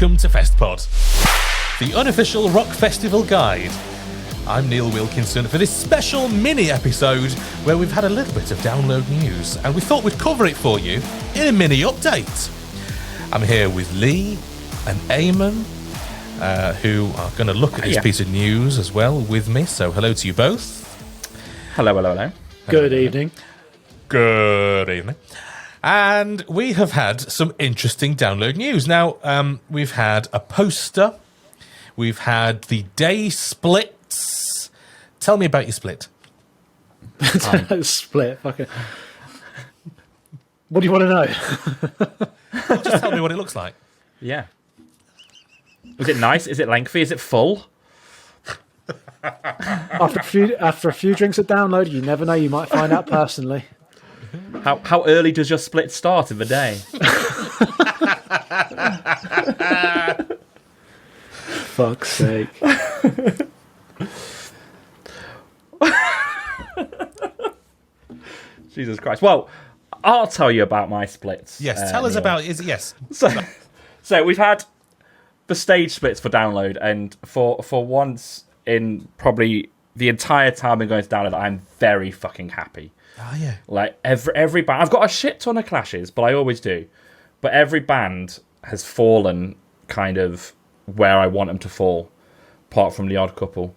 welcome to Festpod, the Unofficial Rock Festival guide. I'm Neill Wilkinson for this special mini episode where we've had a little bit of download news and we thought we'd cover it for you in a mini update. I'm here with Leigh and Eamon, who are going to look at this piece of news as well with me. So hello to you both. Hello. Good evening. Good evening. And we have had some interesting download news. Now, we've had a poster. We've had the day splits. Tell me about your split. Split. Fucking. What do you want to know? Well, just tell me what it looks like. Yeah. Is it nice? Is it lengthy? Is it full? After a few drinks at download, you never know. You might find out personally. How early does your split start in the day? Fuck's sake. Jesus Christ. Well, I'll tell you about my splits. Yes, tell us about it. Yes. So we've had the stage splits for download, and for once in probably the entire time I've been going to download, I'm very fucking happy. Oh, yeah. Like, every band... I've got a shit ton of clashes, but I always do. But every band has fallen kind of where I want them to fall, apart from the odd couple.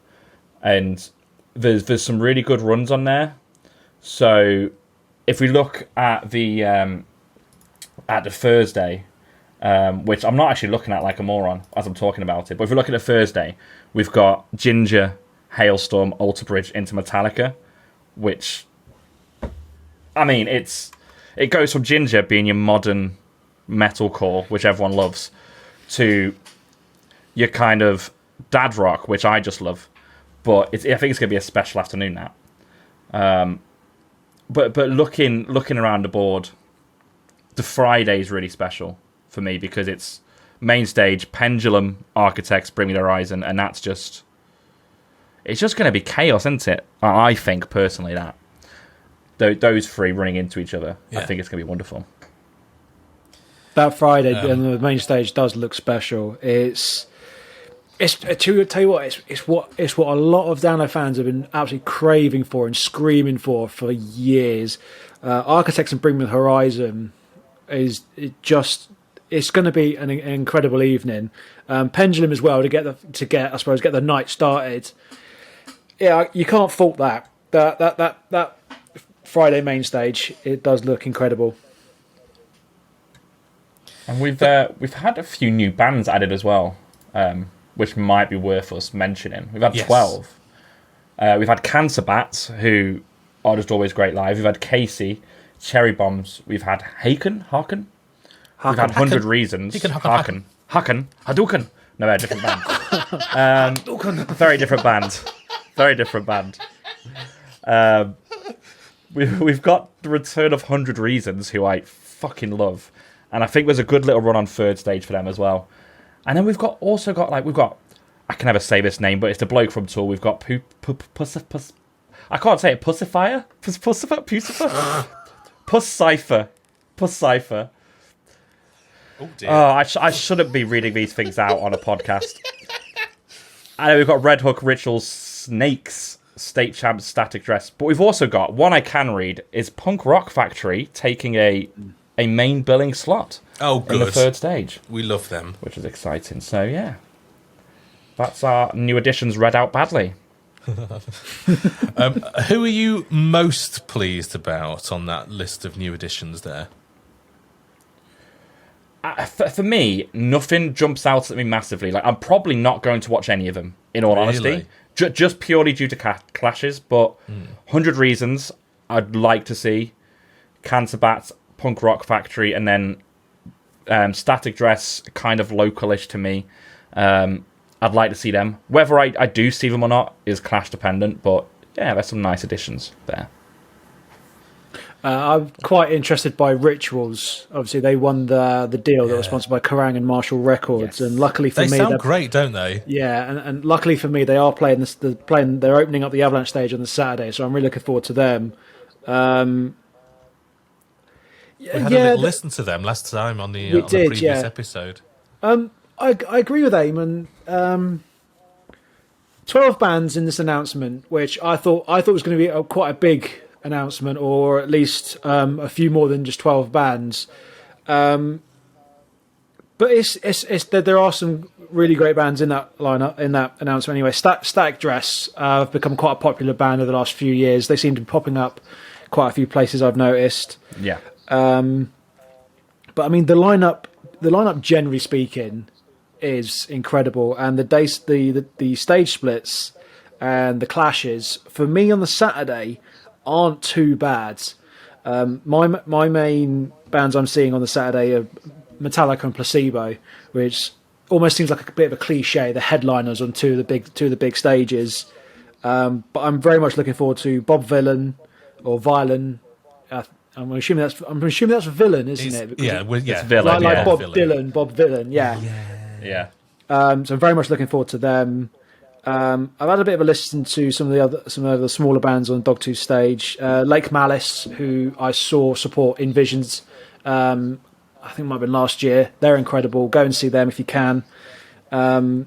And there's some really good runs on there. So, if we look at the Thursday, which I'm not actually looking at like a moron as I'm talking about it, but if we look at the Thursday, we've got Ginger, Hailstorm, Alter Bridge into Metallica, which... I mean, it goes from Ginger being your modern metalcore, which everyone loves, to your kind of dad rock, which I just love. But I think it's going to be a special afternoon now. But looking around the board, the Friday is really special for me because it's main stage, Pendulum, Architects, Bring Me the Horizon, and it's just going to be chaos, isn't it? I think personally that. Those three running into each other, I think it's going to be wonderful. That Friday, and the main stage does look special. It's to tell you what, it's what a lot of download fans have been absolutely craving for and screaming for years. Architects and Bring Me the Horizon it's going to be an incredible evening. Pendulum as well to get the night started. Yeah, you can't fault that. That Friday main stage, it does look incredible. And we've had a few new bands added as well, which might be worth us mentioning. We've had 12. We've had Cancer Bats, who are just always great live. We've had Casey, Cherry Bombs. We've had Haken. We've had 100 Reasons. Haken. Hadouken. No, they're a different band. Very different band. We've got the return of 100 Reasons, who I fucking love, and I think there's a good little run on third stage for them as well. And then we've got I can never say this name, but it's the bloke from Tool. We've got I can't say it. Pussifier, Puss-Cypher. Oh dear. I shouldn't be reading these things out on a podcast. And then we've got Red Hook, Rituals, Snakes, State Champs, Static Dress. But we've also got one I can read is Punk Rock Factory taking a main billing slot. Oh, good. In the third stage. We love them. Which is exciting. So, yeah. That's our new additions read out badly. Who are you most pleased about on that list of new additions there? For me, nothing jumps out at me massively. Like, I'm probably not going to watch any of them, in all honesty. Just purely due to clashes, but 100 Reasons I'd like to see. Cancer Bats, Punk Rock Factory, and then Static Dress, kind of localish to me. I'd like to see them. Whether I do see them or not is clash dependent, but yeah, there's some nice additions there. I'm quite interested by Rituals. Obviously, they won the deal that was sponsored by Kerrang and Marshall Records, and luckily for me, they sound great, don't they? Yeah, and luckily for me, they are playing this. They're opening up the Avalanche stage on the Saturday, so I'm really looking forward to them. We had a little listen to them last time on the previous episode. I agree with Eamon. 12 bands in this announcement, which I thought was going to be quite a big announcement, or at least a few more than just 12 bands. But it's there are some really great bands in that lineup, in that announcement. Anyway, Static Dress have become quite a popular band over the last few years. They seem to be popping up quite a few places I've noticed. Yeah. But I mean, the lineup generally speaking is incredible, and the stage splits and the clashes for me on the Saturday aren't too bad. My main bands I'm seeing on the Saturday are Metallica and Placebo, which almost seems like a bit of a cliche. The headliners on two of the big stages, but I'm very much looking forward to Bob Vylan or Violin. I'm assuming that's Villain, isn't it? Because it's Villain, like yeah. Bob Dylan, Bob Vylan, yeah. So I'm very much looking forward to them. I've had a bit of a listen to some of the smaller bands on Dogtooth stage. Lake Malice, who I saw support in Visions, I think it might have been last year. They're incredible. Go and see them if you can. And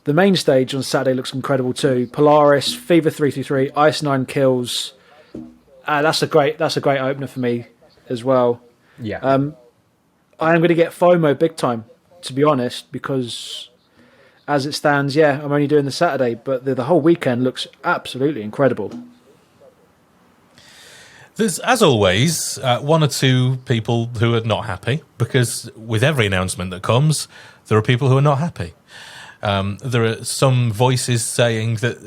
the main stage on Saturday looks incredible too. Polaris, Fever 333, Ice Nine Kills. That's a great opener for me as well. Yeah. I am going to get FOMO big time, to be honest, because as it stands, I'm only doing the Saturday, but the whole weekend looks absolutely incredible. There's, as always, one or two people who are not happy, because with every announcement that comes, there are people who are not happy. There are some voices saying that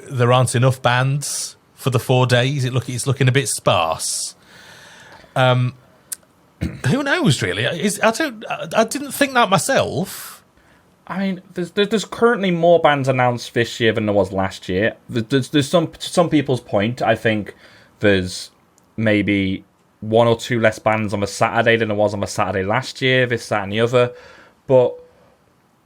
there aren't enough bands for the 4 days. It's looking a bit sparse. Who knows, really? I didn't think that myself. I mean, there's currently more bands announced this year than there was last year. There's some people's point. I think there's maybe one or two less bands on the Saturday than there was on the Saturday last year, this, that, and the other. But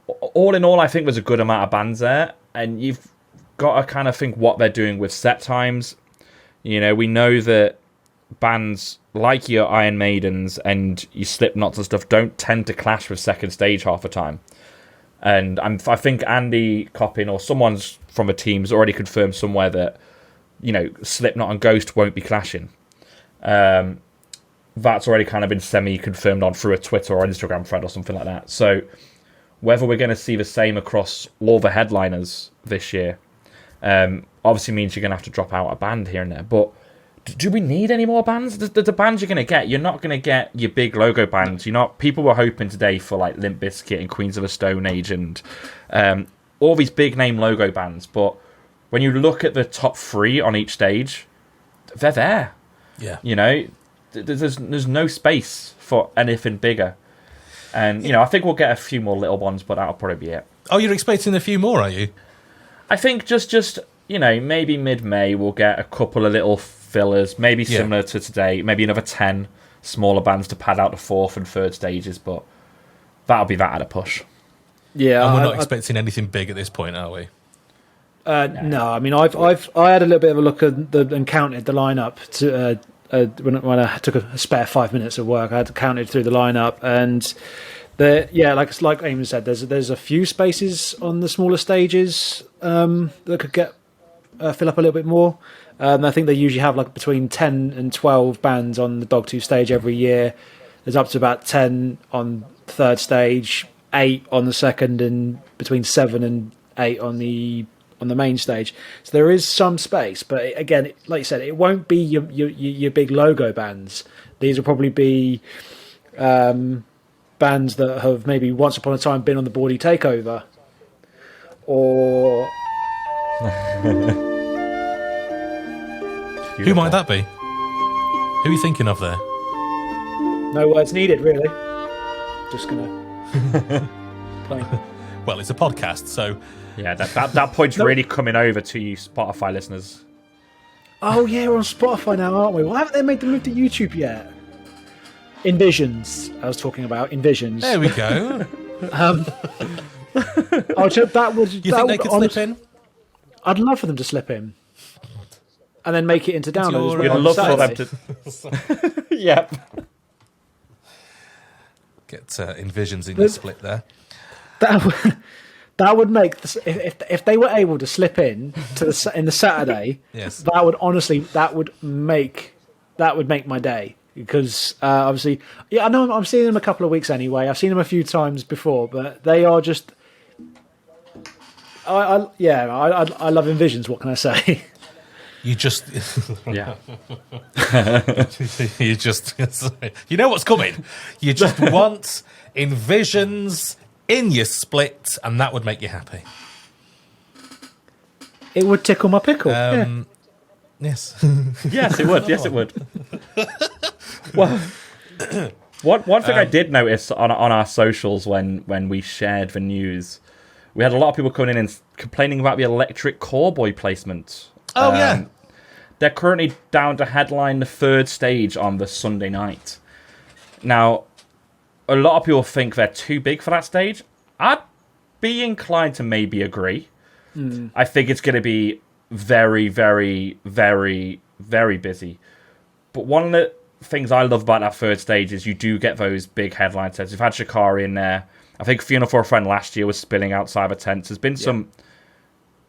all in all, I think there's a good amount of bands there, and you've got to kind of think what they're doing with set times. You know, we know that bands like your Iron Maidens and your Slipknots and stuff don't tend to clash with second stage half the time. And I think Andy Coppin or someone's from a team's already confirmed somewhere that, you know, Slipknot and Ghost won't be clashing. That's already kind of been semi-confirmed on through a Twitter or Instagram thread or something like that. So whether we're going to see the same across all the headliners this year, obviously means you're going to have to drop out a band here and there. But do we need any more bands? The bands you're going to get, you're not going to get your big logo bands. People were hoping today for like Limp Bizkit and Queens of the Stone Age and all these big name logo bands. But when you look at the top three on each stage, they're there. Yeah. You know, there's no space for anything bigger. And, I think we'll get a few more little ones, but that'll probably be it. Oh, you're expecting a few more, are you? I think just maybe mid-May we'll get a couple of little fillers, maybe similar to today, maybe another 10 smaller bands to pad out the fourth and third stages, but that'll be that at a push. Yeah. And we're not expecting anything big at this point, are we? No, I mean, I had a little bit of a look at and counted the lineup to when I took a spare 5 minutes of work. I had counted through the lineup, and like Eamon said, there's a few spaces on the smaller stages that could get fill up a little bit more. I think they usually have like between 10 and 12 bands on the Dogtooth stage every year. There's up to about 10 on the third stage, 8 on the second, and between 7 and 8 on the main stage. So there is some space, but again, like you said, it won't be your big logo bands. These will probably be bands that have maybe once upon a time been on the Bawdy Takeover, or who might that be? Who are you thinking of there? No words needed, really. Just gonna play. Well, it's a podcast, so yeah, that point's really coming over to you, Spotify listeners. Oh yeah, we're on Spotify now, aren't we? Why haven't they made the move to YouTube yet? Envisions, I was talking about Envisions. There we go. That was. You think they could slip in? I'd love for them to slip in, and then make it into downloads. You'd love for them to. Yep. Get Envisions in your split there. That would make if they were able to slip in in the Saturday. Yes. That would make my day, because obviously, I know I'm seeing them a couple of weeks anyway. I've seen them a few times before, but they are just. I love Envisions. What can I say? You just Yeah. you just you know what's coming. You just want Envisions in your split, and that would make you happy. It would tickle my pickle. Yes. Yes, it would. Yes, it would. Well, one thing I did notice on our socials when we shared the news, we had a lot of people coming in and complaining about the electric cowboy placement. Oh, yeah. They're currently down to headline the third stage on the Sunday night. Now, a lot of people think they're too big for that stage. I'd be inclined to maybe agree. I think it's going to be very, very, very, very busy. But one of the things I love about that third stage is you do get those big headline sets. You've had Shikari in there. I think Funeral for a Friend last year was spilling outside the tents. There's been some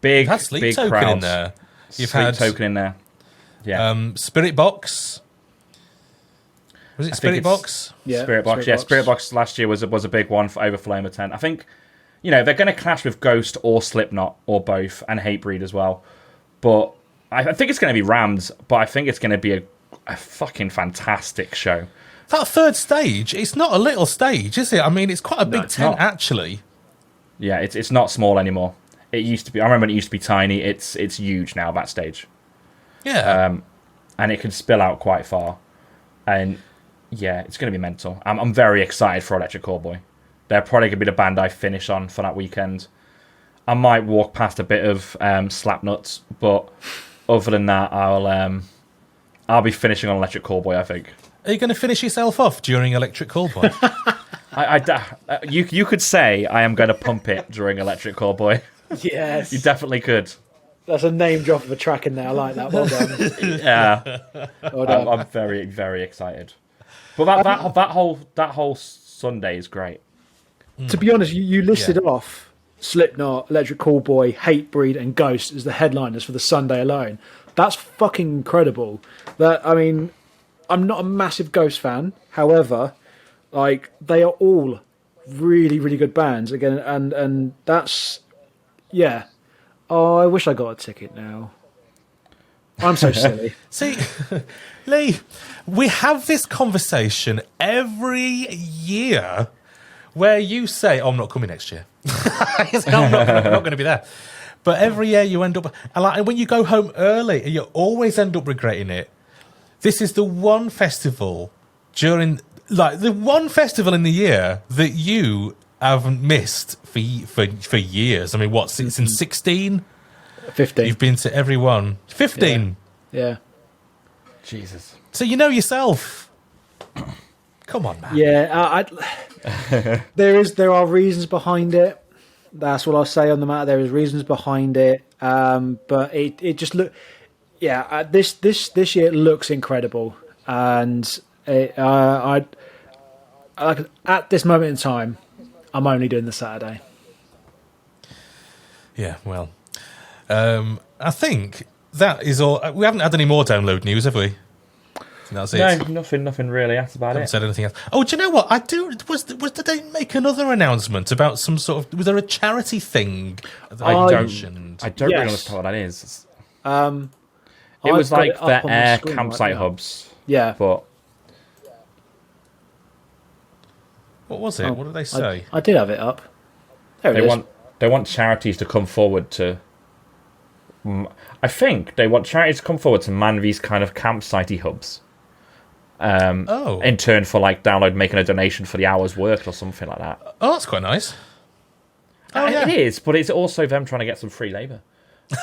big crowds. Token in there. You've had Token in there. Yeah. Spirit Box. Was it Spirit Box? Yeah, Spirit Box. Yeah, Spirit Box last year was a big one for overflowing the tent. I think, they're going to clash with Ghost or Slipknot or both, and Hatebreed as well. But I think it's going to be rammed, but I think it's going to be a fucking fantastic show. That third stage, it's not a little stage, is it? I mean, it's quite a big tent, actually. Yeah, it's not small anymore. It used to be. I remember it used to be tiny. It's huge now, that stage. Yeah. And it can spill out quite far. And yeah, it's going to be mental. I'm very excited for Electric Callboy. They're probably going to be the band I finish on for that weekend. I might walk past a bit of Slapnuts, but other than that, I'll be finishing on Electric Callboy, I think. Are you going to finish yourself off during Electric Callboy? You could say I am going to pump it during Electric Callboy. Yes. You definitely could. That's a name drop of a track in there. I like that. Well done. Yeah. Well done. I'm very, very excited. But that whole Sunday is great. To be honest, you listed off Slipknot, Electric Callboy, Hatebreed, and Ghost as the headliners for the Sunday alone. That's fucking incredible. I'm not a massive Ghost fan. However, they are all really, really good bands. Again, and that's Oh, I wish I got a ticket now. I'm so silly. See, Leigh, we have this conversation every year where you say, "Oh, I'm not coming next year." I'm not going to be there. But every year you end up, and when you go home early, you always end up regretting it. This is the one festival the one festival in the year that you haven't missed for years. I mean, what, since 16? 15. You've been to every one. 15? Yeah. Jesus. So you know yourself. Come on, man. Yeah, there are reasons behind it. That's what I'll say on the matter. There is reasons behind it, but it just this year it looks incredible, and at this moment in time, I'm only doing the Saturday. Yeah, well, I think that is all. We haven't had any more download news, have we? That's it. No, nothing really. That's about Haven't said anything else. Oh, do you know what? Did they make another announcement about some sort of? Was there a charity thing that I mentioned? I don't really understand what that is. It was I've like got it the up on air screen campsite right now. hubs. Yeah, But What was it? What did they say? I did have it up. There it is. they want charities to come forward to. I think they want charities to come forward to man these kind of campsite hubs. In turn for download making a donation for the hours worked or something like that. Oh, that's quite nice. Oh, yeah. It is, but it's also them trying to get some free labour. Do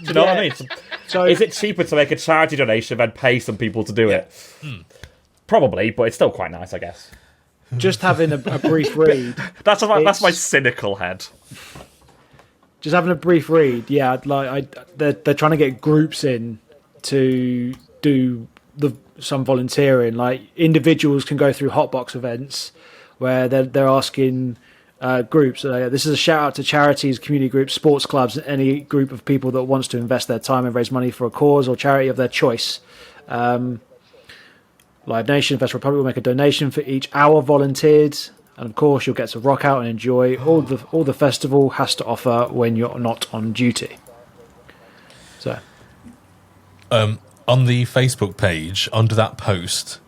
you know what I mean? So, is it cheaper to make a charity donation than pay some people to do it? Probably, but it's still quite nice, I guess. Just having a brief read. That's my cynical head. Just having a brief read. Yeah, they're trying to get groups in to do the some volunteering. Like individuals can go through hotbox events where they're asking groups. This is a shout out to charities, community groups, sports clubs, and any group of people that wants to invest their time and raise money for a cause or charity of their choice. Live Nation, Fest Republic will make a donation for each hour volunteered, and of course you'll get to rock out and enjoy all the festival has to offer when you're not on duty. So, on the Facebook page, under that post,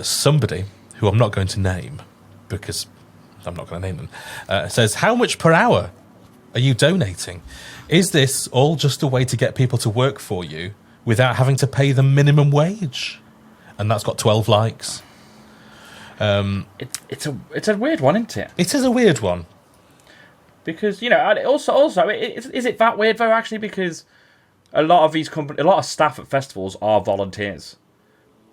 somebody who I'm not going to name because I'm not going to name them says, "How much per hour are you donating? Is this all just a way to get people to work for you without having to pay them minimum wage?" And that's got 12 likes. It's a weird one, isn't it? It is a weird one. Because, also, is it that weird, though, actually? Because a lot of these a lot of staff at festivals are volunteers.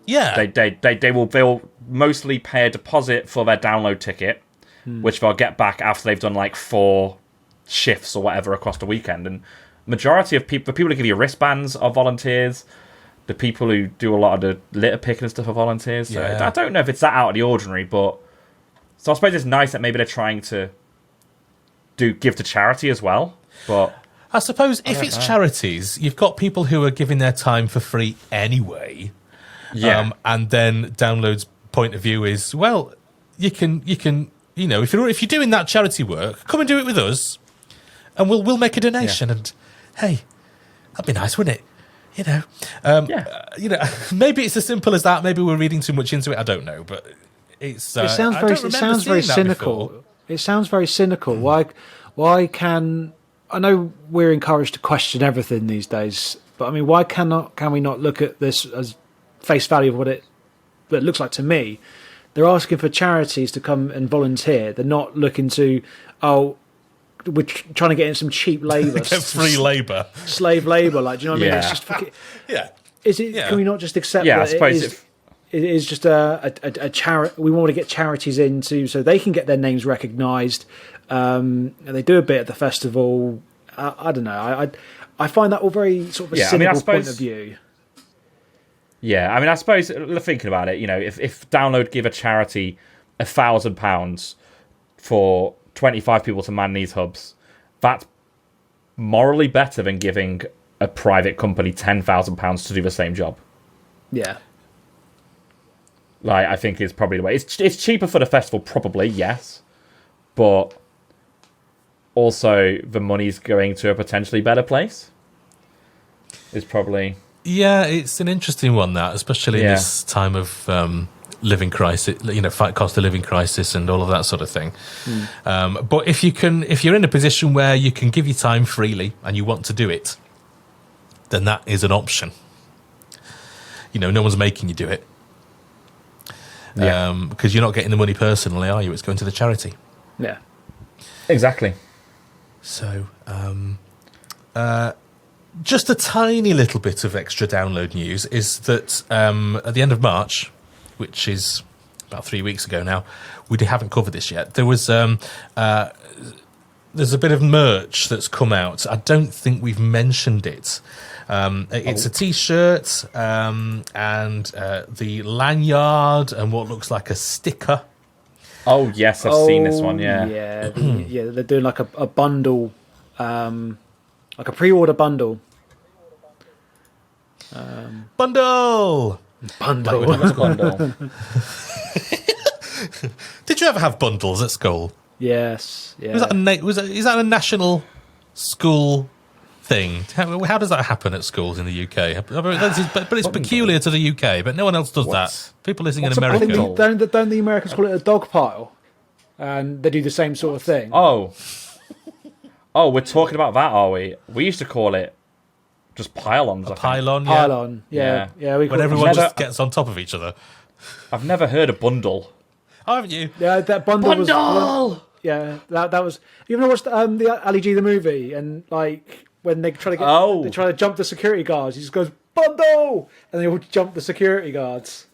Yeah. They'll mostly pay a deposit for their download ticket, which they'll get back after they've done, 4 shifts or whatever across the weekend. And majority of the people who give you wristbands are volunteers. The people who do a lot of the litter picking and stuff are volunteers. So I don't know if it's that out of the ordinary, but... So I suppose it's nice that maybe they're trying to give to charity as well, but... I suppose if it's charities, you've got people who are giving their time for free anyway. Yeah. And then Download's point of view is, well, you can if you're doing that charity work, come and do it with us, and we'll make a donation. And hey, that'd be nice, wouldn't it? Maybe it's as simple as that. Maybe we're reading too much into it. I don't know, but it sounds very cynical. It sounds very cynical. Why can I know we're encouraged to question everything these days, but I mean, why can we not look at this as face value of what it looks like to me? They're asking for charities to come and volunteer. They're not looking to we're trying to get in some cheap labour, get free labour, slave labour. Like, do you know what I mean? It's just Is it? Yeah. Can we not just accept that? I suppose it is just a charity. We want to get charities into so they can get their names recognised. And they do a bit at the festival. I don't know. I find that all very sort of a cynical point of view. Yeah, I mean, I suppose thinking about it, if Download give a charity £1,000 for 25 people to man these hubs, that's morally better than giving a private company £10,000 to do the same job. Yeah. I think is probably the way. It's cheaper for the festival, probably, yes. But also the money's going to a potentially better place. Is probably... Yeah, it's an interesting one, that, especially in this time of living crisis, cost of living crisis and all of that sort of thing. But if you're in a position where you can give your time freely and you want to do it, then that is an option. No one's making you do it. Because you're not getting the money personally, are you? It's going to the charity. Yeah. Exactly. So, just a tiny little bit of extra Download news is that at the end of March, which is about 3 weeks ago now, we haven't covered this yet. There was there's a bit of merch that's come out. I don't think we've mentioned it. It's a T-shirt and the lanyard and what looks like a sticker. Oh yes, I've seen this one. Yeah, they're doing like a bundle, like a pre-order bundle. Bundle. Bundle. Did you ever have bundles at school? Yes. Yeah. Is that a national school thing? How does that happen at schools in the UK? But it's peculiar to the UK. But no one else does that. People listening in America. Don't the Americans call it a dog pile? And they do the same sort of thing. Oh, we're talking about that, are we? We used to call it just pylons. Pylon. Yeah. When everyone just gets on top of each other. I've never heard of bundle. Oh, haven't you? Yeah, that bundle was... Yeah, that was... You ever watched the Ali G the movie? And, when they try to they try to jump the security guards, he just goes, bundle! And they all jump the security guards.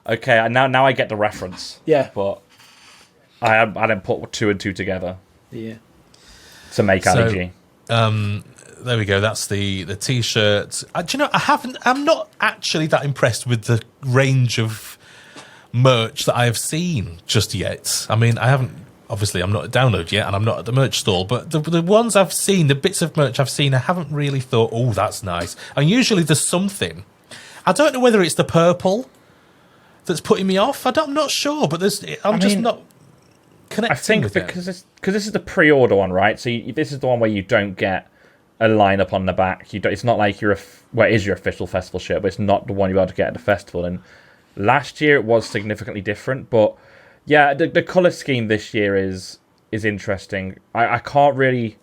Okay, now I get the reference. Yeah. But I didn't put 2 and 2 together. Yeah. To make Ali G. There we go. That's the t-shirt. Do you know? I'm not actually that impressed with the range of merch that I have seen just yet. I mean, I haven't. Obviously, I'm not at Download yet, and I'm not at the merch stall. But the ones I've seen, the bits of merch I've seen, I haven't really thought, oh, that's nice. And usually there's something. I don't know whether it's the purple that's putting me off. I'm not sure, but I'm just not connecting. I think with because this is the pre-order one, right? So this is the one where you don't get a lineup on the back. It's not like it is your official festival shirt, but it's not the one you're able to get at the festival. And last year it was significantly different, but yeah, the colour scheme this year is interesting. I can't really.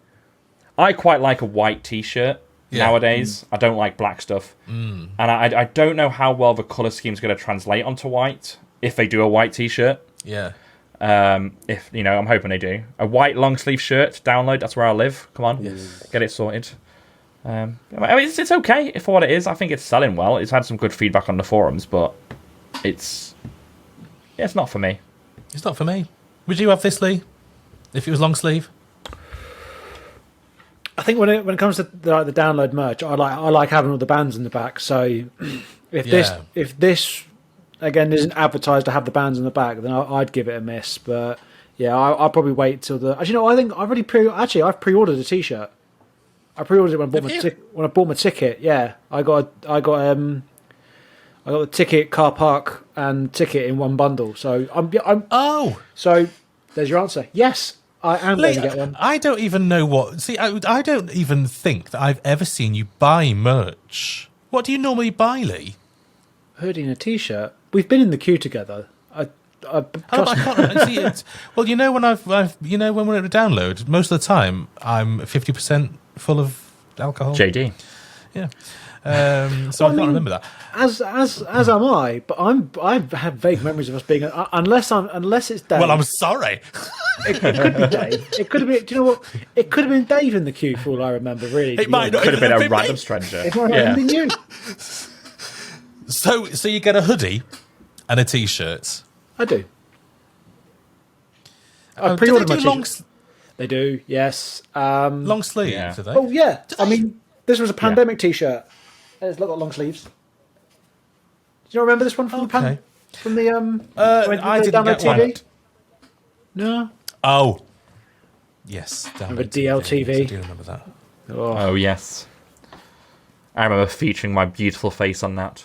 I quite like a white t-shirt nowadays. I don't like black stuff, and I don't know how well the colour scheme is going to translate onto white if they do a white t-shirt. Yeah. If I'm hoping they do a white long sleeve shirt. Download. That's where I live. Come on, get it sorted. I mean, it's okay for what it is. I think it's selling well. It's had some good feedback on the forums, but it's not for me. It's not for me. Would you have this, Leigh, if it was long sleeve? I think when it comes to the Download merch, I like having all the bands in the back. So if this again isn't advertised to have the bands in the back, then I'd give it a miss. But yeah, I'll probably wait till the. Actually, no, I think I've already I've pre-ordered a t-shirt. I pre-ordered it when I bought my ticket. Yeah, I got the ticket, car park, and ticket in one bundle. So So there's your answer. Yes, I am going to get one. I don't even know what. See, I don't even think that I've ever seen you buy merch. What do you normally buy, Leigh? Hoodie and a t-shirt. We've been in the queue together. I can't see it. Well, when when we're at a Download, most of the time I'm 50% full of alcohol. JD. Yeah. So I can't remember that. As am I, but I have vague memories of us being unless it's Dave. Well, I'm sorry. It could be Dave. It could have been. Do you know what? It could have been Dave in the queue for all I remember. Really, it might not. Could have been a random stranger. It might not have been you. So you get a hoodie and a t-shirt. I do. I pre-ordered my t-shirt. They do. Yes. Long sleeves. Yeah. Oh yeah. I mean, this was a pandemic t-shirt. It's got long sleeves. Do you not remember this one from the I didn't get TV? one. No. Oh. Yes. Remember DLTV? Yes, I do remember that. Oh yes. I remember featuring my beautiful face on that.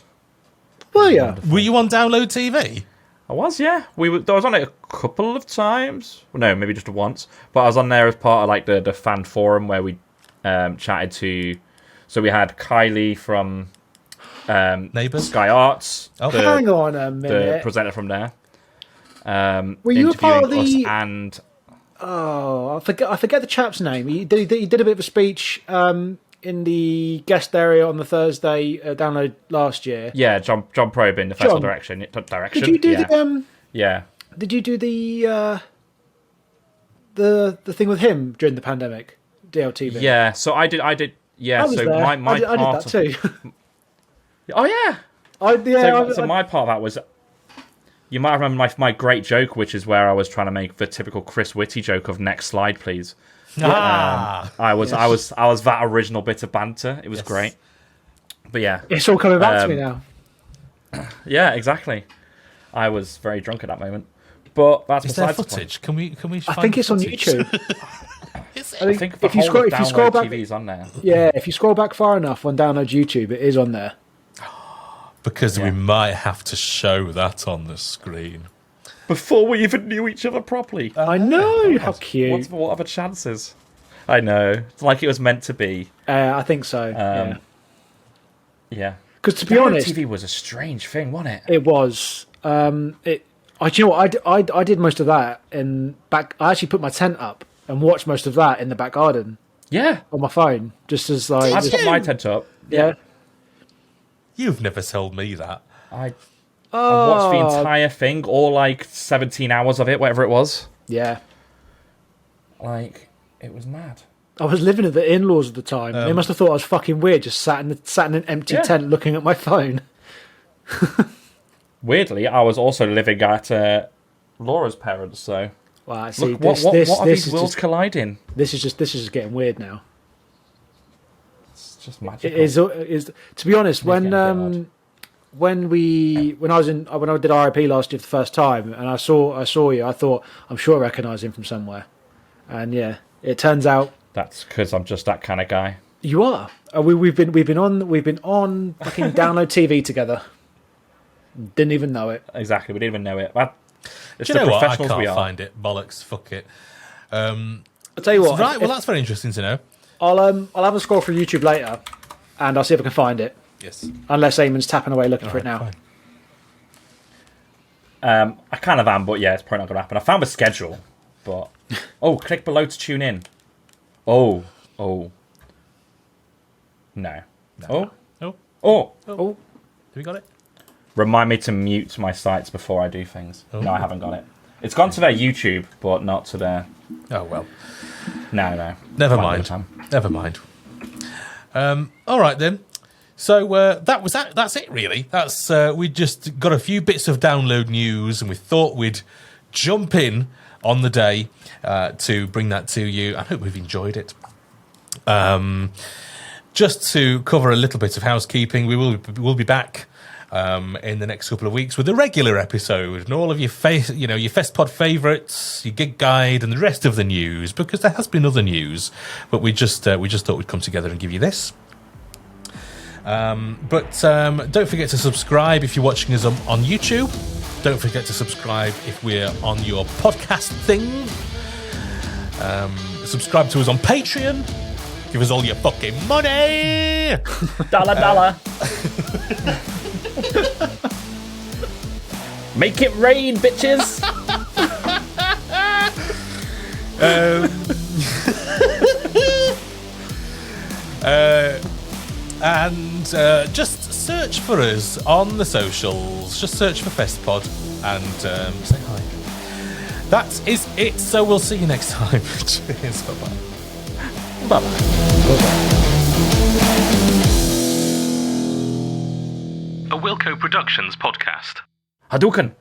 Well, yeah. Were you on Download TV? I was, yeah. I was on it a couple of times. Well, no, maybe just once. But I was on there as part of like the fan forum where we chatted to. So we had Kylie from Neighbours? Sky Arts. Oh. Hang on a The minute. presenter from there. Were you a part of interviewing the? us and Oh, I forget the chap's name. He did a bit of a speech in the guest area on the Thursday Download last year. yeah, John Probyn, the festival direction. Did you do the Yeah. Did you do the thing with him during the pandemic? DLTV. Yeah. So I did. Yeah. I was So there. my I did part that too. Oh yeah. So my part of that was. You might remember my great joke, which is where I was trying to make the typical Chris Whitty joke of "next slide, please." I was that original bit of banter. It was great. But yeah, it's all coming back to me now. Yeah, exactly. I was very drunk at that moment. But that's Is there besides the point. footage? Can we find I think it's on footage? YouTube. I think if you scroll back, TV's on there. Yeah, if you scroll back far enough on Download YouTube, it is on there. Because we might have to show that on the screen. Before we even knew each other properly. I know, how cute. What are the chances? I know. It's like it was meant to be. I think so. Yeah. Because to be honest, TV was a strange thing, wasn't it? it was. Do you know what? I did most of that in back. I actually put my tent up and watched most of that in the back garden Yeah. on my phone, just as like. I put my tent up. Yeah. You've never told me that. I watched the entire thing, all like 17 hours of it, whatever it was. Yeah. Like, it was mad. I was living at the in-laws at the time. They must have thought I was fucking weird, just sat in an empty tent looking at my phone. Weirdly, I was also living at Laura's parents, so Wow, see, look, what are these worlds colliding? This is just getting weird now. just magical. It is to be honest, when I did RIP last year for the first time, and I saw you, I thought I'm sure I recognise him from somewhere, and yeah, it turns out that's because I'm just that kind of guy. You are. We've been on fucking Download TV together. Didn't even know it. Exactly, we didn't even know it. It's Do you the know what? I professionals can't we are. find it. Bollocks. Fuck it. I'll tell you what. Right. Well, that's very interesting to know. I'll have a scroll through YouTube later, and I'll see if I can find it. Yes. Unless Eamon's tapping away looking for it now. I kind of am, but yeah, it's probably not going to happen. I found a schedule, but click below to tune in. No. Oh. Oh, Have we got it? Remind me to mute my sites before I do things. No, I haven't got it. It's gone to their YouTube, but not to their... Oh, well. No. Never mind. All right, then. So that's it, really. That's we just got a few bits of download news, and we thought we'd jump in on the day to bring that to you. I hope we've enjoyed it. Just to cover a little bit of housekeeping, we'll be back in the next couple of weeks with a regular episode and all of your your Festpod favourites, your gig guide, and the rest of the news, because there has been other news, but we just thought we'd come together and give you this. But don't forget to subscribe if you're watching us on YouTube. Don't forget to subscribe if we're on your podcast thing. Subscribe to us on Patreon. Give us all your fucking money. Dollar. Make it rain, bitches. And just search for us on the socials. Just search for Festpod and say hi. That is it. So we'll see you next time. Cheers. Bye-bye. Bye-bye. A Wilco Productions podcast. Hadouken!